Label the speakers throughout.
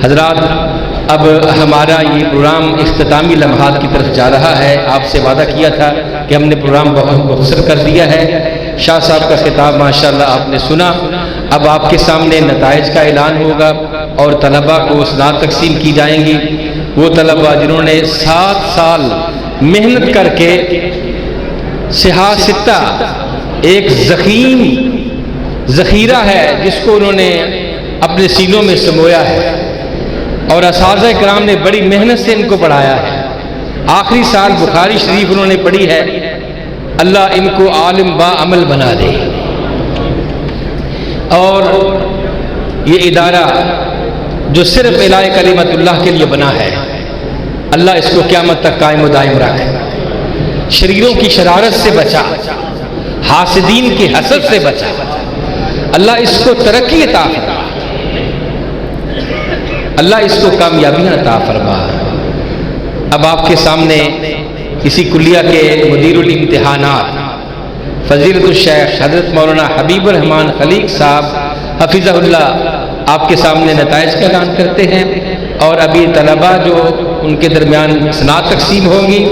Speaker 1: حضرات، اب ہمارا یہ پروگرام اختتامی لمحات کی طرف جا رہا ہے۔ آپ سے وعدہ کیا تھا کہ ہم نے پروگرام بہت مختصر کر دیا ہے۔ شاہ صاحب کا خطاب ماشاءاللہ آپ نے سنا۔ اب آپ کے سامنے نتائج کا اعلان ہوگا اور طلباء کو اسناد تقسیم کی جائیں گی۔ وہ طلباء جنہوں نے 7 سال محنت کر کے سیاستہ ایک ضخیم ذخیرہ ہے جس کو انہوں نے اپنے سینوں میں سمویا ہے، اور اساتذہ کرام نے بڑی محنت سے ان کو پڑھایا ہے۔ آخری سال بخاری شریف انہوں نے پڑھی ہے۔ اللہ ان کو عالم با عمل بنا دے، اور یہ ادارہ جو صرف اعلاء کلمت اللہ کے لیے بنا ہے، اللہ اس کو قیامت تک قائم و دائم رکھے، شریروں کی شرارت سے بچا، حاسدین کی حسد سے بچا، اللہ اس کو ترقی عطا فرما، اللہ اس کو کامیابی عطا فرما۔ اب آپ کے سامنے اسی کلیہ کے مدیر الامتحانات فضیلت الشیخ حضرت مولانا حبیب الرحمن خلیق صاحب حفظہ اللہ آپ کے سامنے نتائج کا اعلان کرتے ہیں، اور ابھی طلباء جو ان کے درمیان اسناد تقسیم ہوں گی،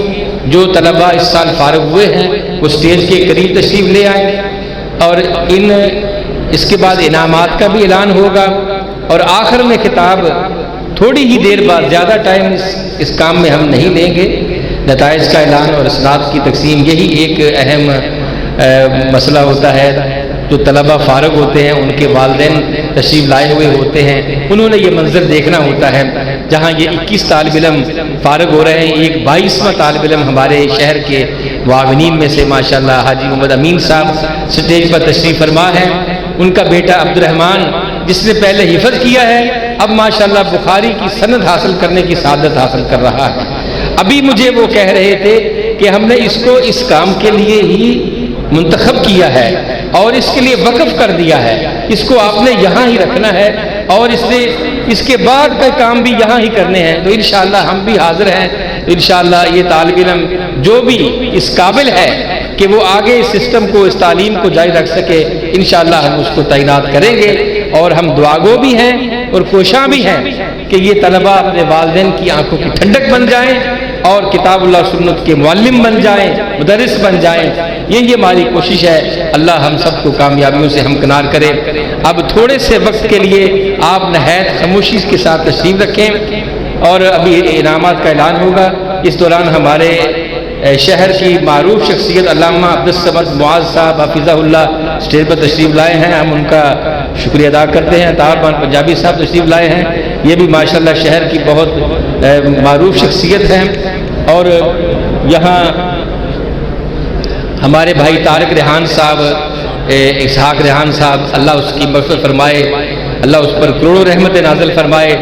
Speaker 1: جو طلباء اس سال فارغ ہوئے ہیں وہ اسٹیج کے قریب تشریف لے آئیں، اور اس کے بعد انعامات کا بھی اعلان ہوگا، اور آخر میں خطاب تھوڑی ہی دیر بعد، زیادہ ٹائم اس کام میں ہم نہیں لیں گے، نتائج کا اعلان اور اسناد کی تقسیم۔ یہی ایک اہم مسئلہ ہوتا ہے۔ جو طلباء فارغ ہوتے ہیں ان کے والدین تشریف لائے ہوئے ہوتے ہیں، انہوں نے یہ منظر دیکھنا ہوتا ہے جہاں یہ 21 طالب علم فارغ ہو رہے ہیں۔ ایک 22واں طالب علم ہمارے شہر کے معاونین میں سے ماشاءاللہ حاجی محمد امین صاحب سٹیج پر تشریف فرما ہے۔ ان کا بیٹا عبد الرحمن جس نے پہلے حفظ کیا ہے، اب ماشاءاللہ بخاری کی سند حاصل کرنے کی سعادت حاصل کر رہا ہے۔ ابھی مجھے وہ کہہ رہے تھے کہ ہم نے اس کو اس کام کے لیے ہی منتخب کیا ہے اور اس کے لیے وقف کر دیا ہے، اس کو آپ نے یہاں ہی رکھنا ہے، اور اس کے بعد کا کام بھی یہاں ہی کرنے ہیں۔ تو انشاءاللہ ہم بھی حاضر ہیں۔ انشاءاللہ یہ طالب علم جو بھی اس قابل ہے کہ وہ آگے اس سسٹم کو، اس تعلیم کو جاری رکھ سکے، انشاءاللہ ہم اس کو تعینات کریں گے، اور ہم دعاگو بھی ہیں اور کوشاں بھی ہیں کہ یہ طلباء اپنے والدین کی آنکھوں کی ٹھنڈک بن جائیں اور کتاب اللہ سنت کے معلم بن جائیں، مدرس بن جائیں۔ یہ ہماری کوشش ہے۔ اللہ ہم سب کو کامیابیوں سے ہمکنار کرے۔ اب تھوڑے سے وقت کے لیے آپ نہایت خاموشی کے ساتھ تشریف رکھیں، اور ابھی انعامات کا اعلان ہوگا۔ اس دوران ہمارے شہر کی معروف شخصیت علامہ عبدالصمد معاذ صاحب حفظہ اللہ اسٹیج پر تشریف لائے ہیں، ہم ان کا شکریہ ادا کرتے ہیں۔ طاہر خان پنجابی صاحب تشریف لائے ہیں، یہ بھی ماشاءاللہ شہر کی بہت معروف شخصیت ہیں۔ اور یہاں ہمارے بھائی طارق ریحان صاحب، اسحاق ریحان صاحب، اللہ اس کی مغفرت فرمائے، اللہ اس پر کروڑوں رحمت نازل فرمائے۔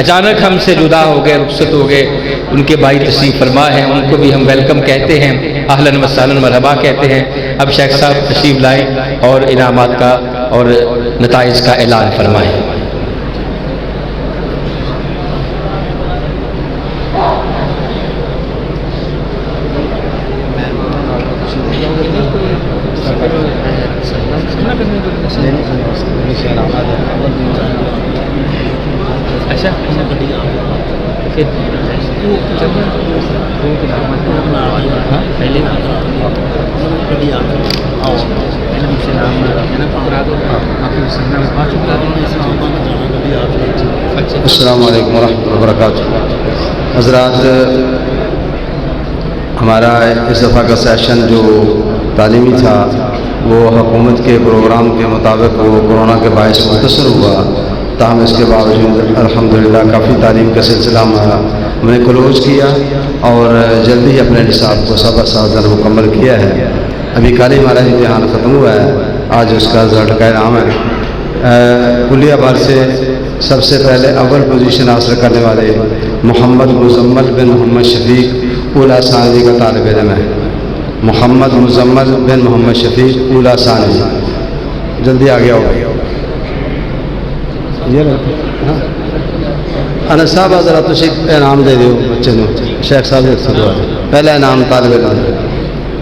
Speaker 1: اچانک ہم سے جدا ہو گئے، رخصت ہو گئے، ان کے بھائی تشریف فرما ہیں، ان کو بھی ہم ویلکم کہتے ہیں، اہلاً و سہلاً مرحبا کہتے ہیں۔ اب شیخ صاحب تشریف لائیں اور انعامات کا اور نتائج کا اعلان فرمائیں۔
Speaker 2: السلام علیکم ورحمۃ اللہ وبرکاتہ۔ حضرات، ہمارا اس دفعہ کا سیشن جو تعلیمی تھا وہ حکومت کے پروگرام کے مطابق وہ کورونا کے باعث مختصر ہوا، تاہم اس کے باوجود الحمدللہ کافی تعلیم کا سلسلہ ہم نے کلوز کیا اور جلدی ہی اپنے نصاب کو سبق سازن مکمل کیا ہے۔ ابھی کل ہی ہمارا امتحان ختم ہوا ہے، آج اس کا رزلٹ کا انعام ہے۔ کلیہ بار سے سب سے پہلے اول پوزیشن حاصل کرنے والے محمد مزمل بن محمد شفیق اولا ثانوی کا طالب علم ہے۔ محمد مزمل بن محمد شفیق اولا ثانوی، جلدی آگے آؤ۔ انس صاحب ذرا تشریف انعام دے دیو بچے نو، شیخ صاحب سے دعا پہلا انعام طالب علم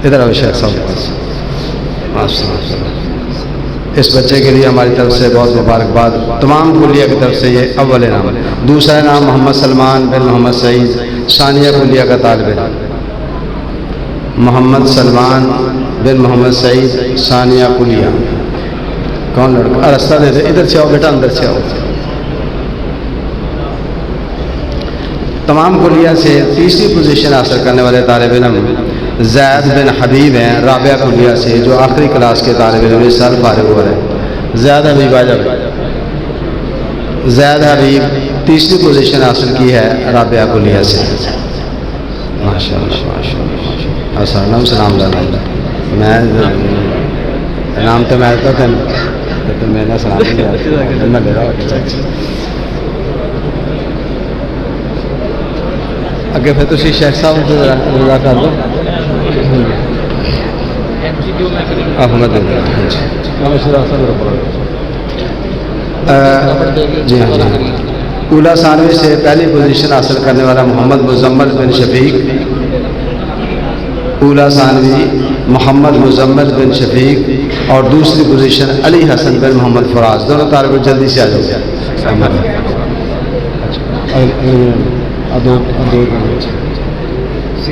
Speaker 2: ادھر آؤ، شیخ صاحب کے پاس۔ اس بچے کے لیے ہماری طرف سے بہت مبارکباد، تمام کلیہ کی طرف سے یہ اول نام۔ دوسرا نام محمد سلمان بن محمد سعید، ثانیہ کلیہ کا طالب علم۔ محمد سلمان بن محمد سعید، ثانیہ کلیہ۔ کون لڑکا؟ راستہ دے دے، ادھر سے آؤ بیٹا، اندر سے آؤ۔ تمام کلیہ سے تیسری پوزیشن حاصل کرنے والے طالب علم زید بن حبیب ہیں، رابعہ کلیہ سے، جو آخری کلاس کے طالب علم اس سال فارغ ہو رہے ہیں۔ زید حبیب آ جاؤ۔ زید حبیب تیسری پوزیشن حاصل کی ہے رابعہ کلیہ سے۔ ماشاء اللہ ماشاء اللہ۔ السلام سلام علیکم۔ میں نام تو میں تو میں نے سلام دیا میں لے رہا ہوں۔ اگے پھر تسی شیخ صاحب کو رضا کر دو۔ احمد جی ہاں جی، اولا ثانوی سے پہلی پوزیشن حاصل کرنے والا محمد مزمل بن شفیق، اولا ثانوی محمد مزمل بن شفیق، اور دوسری پوزیشن علی حسن بن محمد فراز۔ دونوں طالب جلدی سے آ جاؤ۔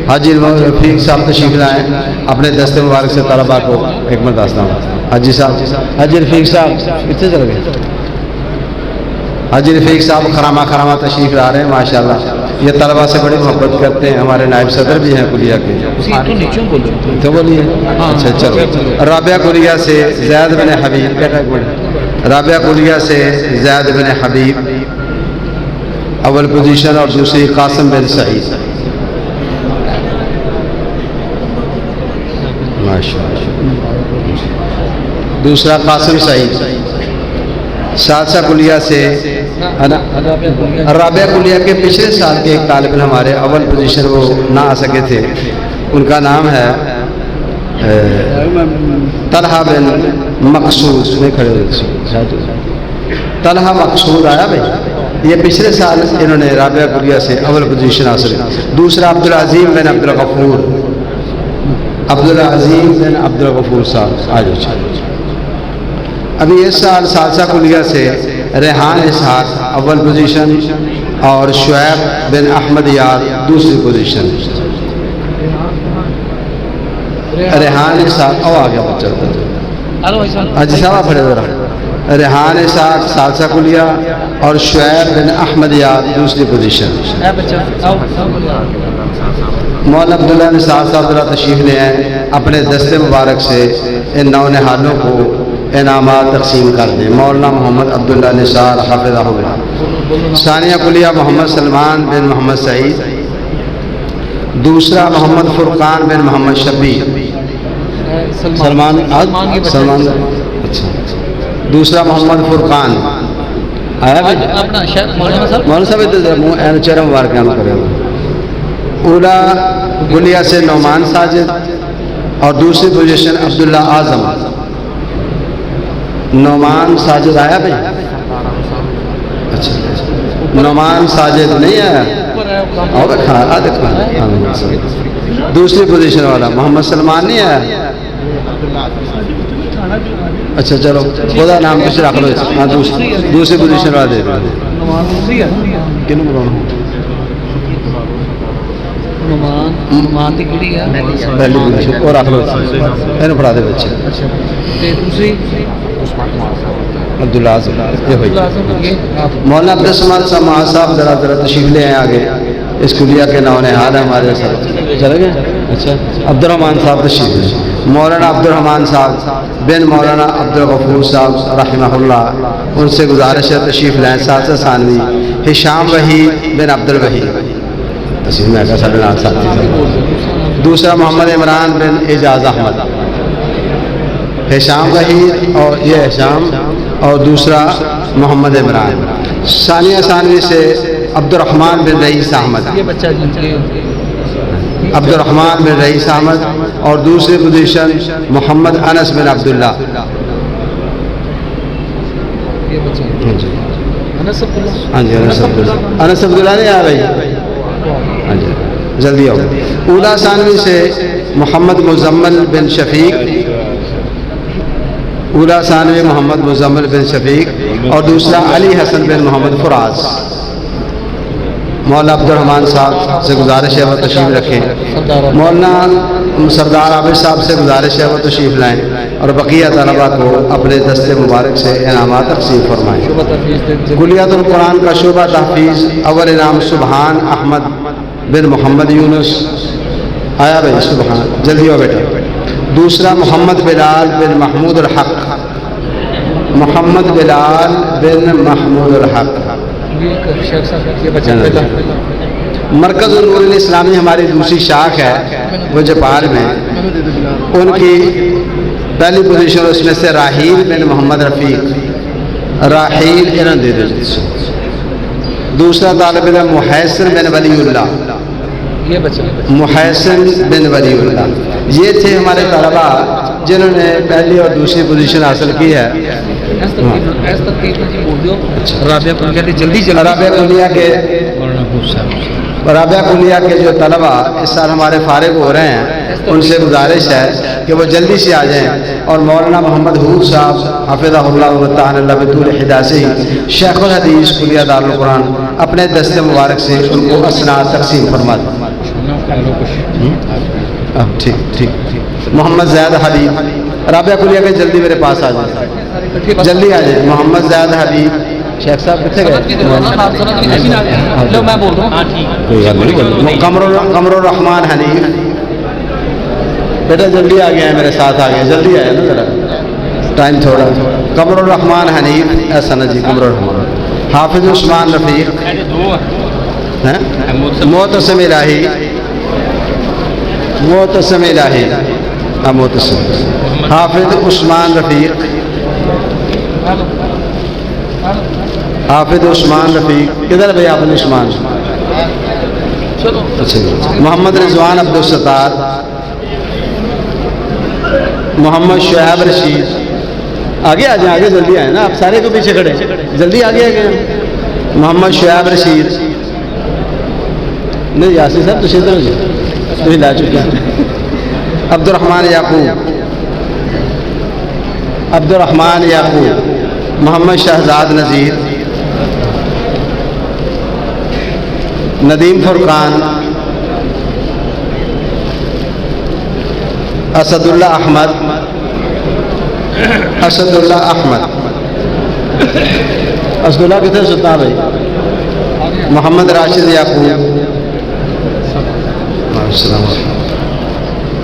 Speaker 2: حاجی رفیق صاحب تشریف لائیں، اپنے دست مبارک سے طلباء کو ایک منٹ داستان۔ حاجی صاحب، حاجی رفیق صاحب کتنے چل گئے؟ حاجی رفیق صاحب خرامہ تشریف لا رہے ہیں، ماشاءاللہ یہ طلباء سے بڑی محبت کرتے ہیں، ہمارے نائب صدر بھی ہیں کلیہ کے۔ تو بولیے۔ اچھا چلو۔ رابعہ کلیہ سے زید بن حبیب، رابعہ کلیہ سے زید بن حبیب اول پوزیشن، اور دوسری قاسم بن سعید۔ دوسرا قاسم سعید۔ ثالثہ کلیہ سے رابعہ کلیہ کے پچھلے سال کے ایک طالب علم ہمارے اول پوزیشن وہ نہ آ سکے تھے، ان کا نام ہے طلحہ بن مقصود۔ نہیں کھڑے ہوئے، طلحہ مقصود آیا بھائی، یہ پچھلے سال انہوں نے رابعہ کلیہ سے اول پوزیشن حاصل کی۔ دوسرا عبدالعظیم بن عبدالغفور، عبدالعظیم بن عبدالغفور صاحب آج۔ ابھی اس سال ثالثہ کلیہ سے ریحان اسحاق اول پوزیشن، اور شعیب بن احمد یار دوسری پوزیشن۔ ریحان اسحاق او آ گیا بچہ، حاجی صاحب پڑھے ذرا۔ ریحان اسحاق ثالثہ کلیہ، اور شعیب بن احمد یار دوسری پوزیشن۔ مولانا عبداللہ نثار صاحب ذرا تشریف لے آئیں، اپنے دست مبارک سے ان نونہالوں کو انعامات تقسیم کر دیں۔ مولانا محمد عبداللہ نثار حافظہ اللہ۔ ثانیہ کلیہ محمد سلمان بن محمد سعید، دوسرا محمد فرقان بن محمد شبیر۔ سلمان اچھا، دوسرا محمد فرقان آیا مولانا صاحب منہ چہرہ مبارک کرے۔ اولا کلیہ سے نعمان ساجد، اور دوسری پوزیشن عبداللہ اعظم۔ نعمان ساجد آیا بھائی؟ اچھا، نعمان ساجد نہیں آیا؟ دوسری پوزیشن والا محمد سلمان نہیں آیا؟ اچھا چلو، خدا نام کچھ رکھ لو۔ ہاں دوسری پوزیشن والا دے دو۔ پہلی پوزیشن اور رکھ لو، پڑھا دے بچے۔ عبداللہ یہ ہوئی۔ مولانا عبدالسمد صاحب ذرا تشریف لے آئے آگے، اس کلیہ کے نونہال ہیں ہمارے ساتھ۔ چلے گئے؟ اچھا، عبدالرحمان صاحب تشریف لیں۔ مولانا عبدالرحمان صاحب بن مولانا عبدالغفور صاحب رحمہ اللہ، ان سے گزارش ہے تشریف لائیں۔ ثالثہ ثانوی ہشام وحید بن عبدالوحید، تشریف میں آگا سب نام ساتھی۔ دوسرا محمد عمران بن اعجاز احمد، ہشام وحید اور یہ ہشام، اور دوسرا محمد عمران۔ ثانیہ ثانوی سے عبدالرحمان بن رئیس احمد، عبدالرحمان بن رئیس احمد، اور دوسری پوزیشن محمد انس بن عبداللہ۔ ہاں جی، انس عبداللہ نہیں آ رہی؟ ہاں جی جلدی آؤ۔ اولا ثانوی سے محمد مزمل بن شفیق، اولا ثانوی محمد مزمل بن شفیق اور دوسرا علی حسن بن محمد فراز۔ مولانا عبد الرحمن صاحب سے گزارش ہے وہ تشریف رکھیں، مولانا سردار عابد صاحب سے گزارش ہے وہ تشریف لائیں اور بقیہ طلباء کو اپنے دست مبارک سے انعامات تقسیم فرمائیں۔ کلیات القرآن کا شعبہ تحفیظ اول انعام سبحان احمد بن محمد یونس، آیا بھائی سبحان، جلدی ہو بیٹا۔ دوسرا محمد بلال بن محمود الحق، محمد بلال بن محمود الحق۔ مرکز النور الاسلامی ہماری دوسری شاخ ہے وہ جپال میں، ان کی پہلی پوزیشن اس میں سے راحیل بن محمد رفیق، راحیل انہوں دے دیں۔ دوسرا طالب علم محسن بن ولی اللہ، محسن بن ولی اللہ، یہ تھے ہمارے طلباء جنہوں نے پہلی اور دوسری پوزیشن حاصل کی ہے۔ رابعہ کلیہ کے جو طلباء اس سال ہمارے فارغ ہو رہے ہیں ان سے گزارش ہے کہ وہ جلدی سے آ جائیں، اور مولانا محمد حور صاحب حفظہ اللہ تعالی بطول حداثی شیخ الحدیث کلیہ دارالقرآن اپنے دست مبارک سے ان کو اسناد تقسیم فرما دیں۔ ٹھیک ٹھیک۔ محمد زید حبیب، رابعہ کلیہ کے جلدی میرے پاس آ جائیں، جلدی آ جائیں۔ محمد زید حبیب، شیخ صاحب کتنے گئے؟ قمر الرحمان حنیف، بیٹا جلدی آ گیا ہے، میرے ساتھ آ گیا، جلدی آیا نا ذرا، ٹائم تھوڑا۔ قمر الرحمان حنیف، ایسا نا جی، قمر الرحمان۔ حافظ عثمان رفیق، معتصم الہی، معتصم الہی، معتصم، حافظ عثمان رفیق، حافظ عثمان رفیق، کدھر بھائی حافظ عثمان؟ محمد رضوان عبدالستار، محمد شعیب رشید، آگے آ جائیں، آگے جلدی آئیں نا، آپ سارے کو پیچھے کھڑے، جلدی آگے آگے۔ محمد شعیب رشید، نہیں یاسر صاحب تشریف رکھیں، تو لا چکے ہیں۔ عبد الرحمن یعقوب، عبد الرحمن یعقوب، محمد شہزاد نذیر، ندیم فرقان، اسد اللہ احمد، اسد اللہ احمد، اسد اللہ کتنے سلطان بھائی؟ محمد راشد یعقوب،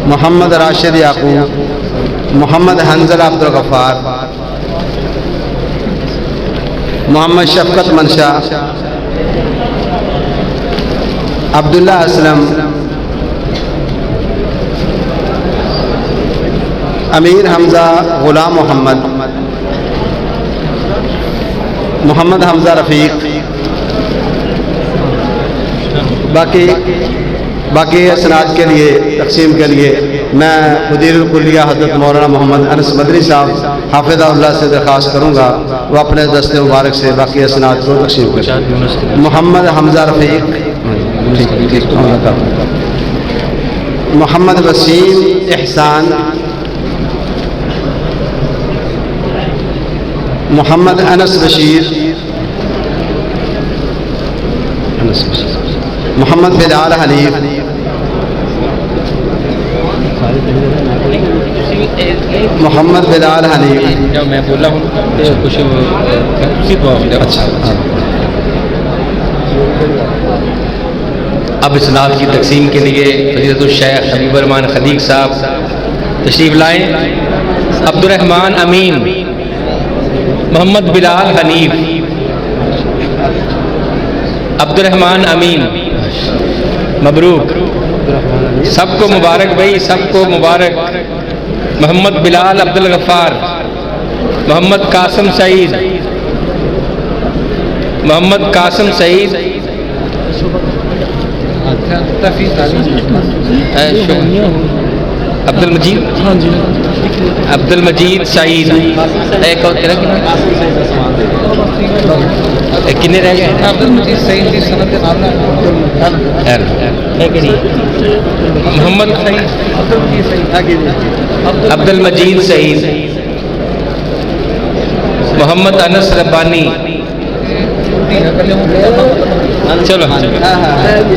Speaker 2: محمد راشد یعقوب، محمد حنظل عبد الغفار، محمد شفقت منشا، عبداللہ اسلم، امیر حمزہ غلام محمد، محمد حمزہ رفیق۔ باقی اسناد کے لیے تقسیم کے لیے میں مدیر الکلیہ حضرت مولانا محمد انس مدنی صاحب حافظہ اللہ سے درخواست کروں گا وہ اپنے دست مبارک سے باقی اسناد کو تقسیم کریں۔ محمد حمزہ رفیق، محمد وسیم احسان، محمد انس بشیر، محمد بلال حنیف، محمد بلال حنیف۔
Speaker 1: میں بولا ہوں کچھ اچھا۔ اب اسناد کی تقسیم کے لیے فضیلت الشیخ حبیب الرحمان خدیق صاحب تشریف لائیں۔ عبد الرحمان امین، محمد بلال حنیف، عبد الرحمان امین، مبروک، سب کو مبارک بھائی، سب کو مبارک۔ محمد بلال عبد الغفار، محمد قاسم سعید، محمد قاسم سعید، عبد المجید، عبد المجید سعید، ایک اور تیرا کتنے رہ گئے؟ عبد المجید سعید جی سند محمد عبد المجید سعید، محمد انس ربانی، چلو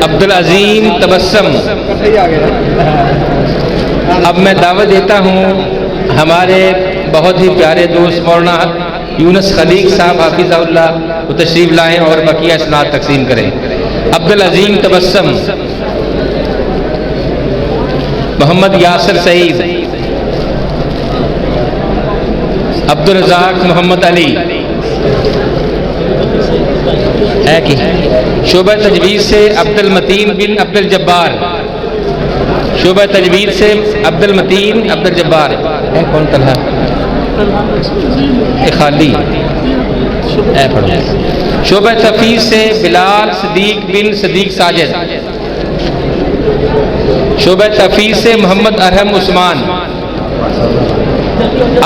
Speaker 1: عبدالعظیم تبسم۔ اب میں دعوت دیتا ہوں ہمارے بہت ہی پیارے دوست مولانا یونس خلیق صاحب حافظہ اللہ وہ تشریف لائیں اور بقیہ اسناد تقسیم کریں۔ عبدالعظیم تبسم، محمد یاسر سعید، عبدالرزاق محمد علی ہے کہ شعبہ تجوید سے عبدالمتین بن عبدالجبار، شعبہ تجوید سے عبدالمتین عبدالجبار ہے کون طلحہ خالی ہے پڑھو۔ شعبہ تفیض سے بلال صدیق بن صدیق ساجد، شعبہ تفیض سے محمد ارحم عثمان۔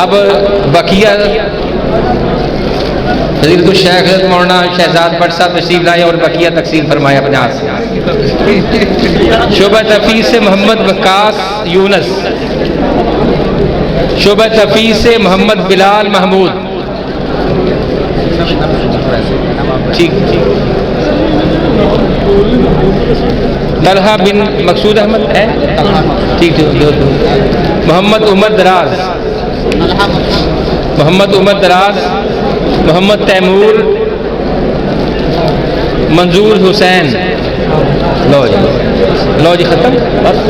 Speaker 1: اب بقیہ فضیلت الشیخ حضرت مولانا شہزاد بٹ صاحب تشریف لائے اور بقیہ تقسیم فرمایا اپنے ہاتھ سے۔ شعبہ تفیض سے محمد وقاص یونس، شعبہ تفیض سے محمد بلال محمود، ٹھیک طلحہ بن مقصود احمد ہے ٹھیک ٹھیک۔ محمد عمر دراز، محمد عمر دراز، محمد تیمور، منظور حسین، لو جی ختم بس۔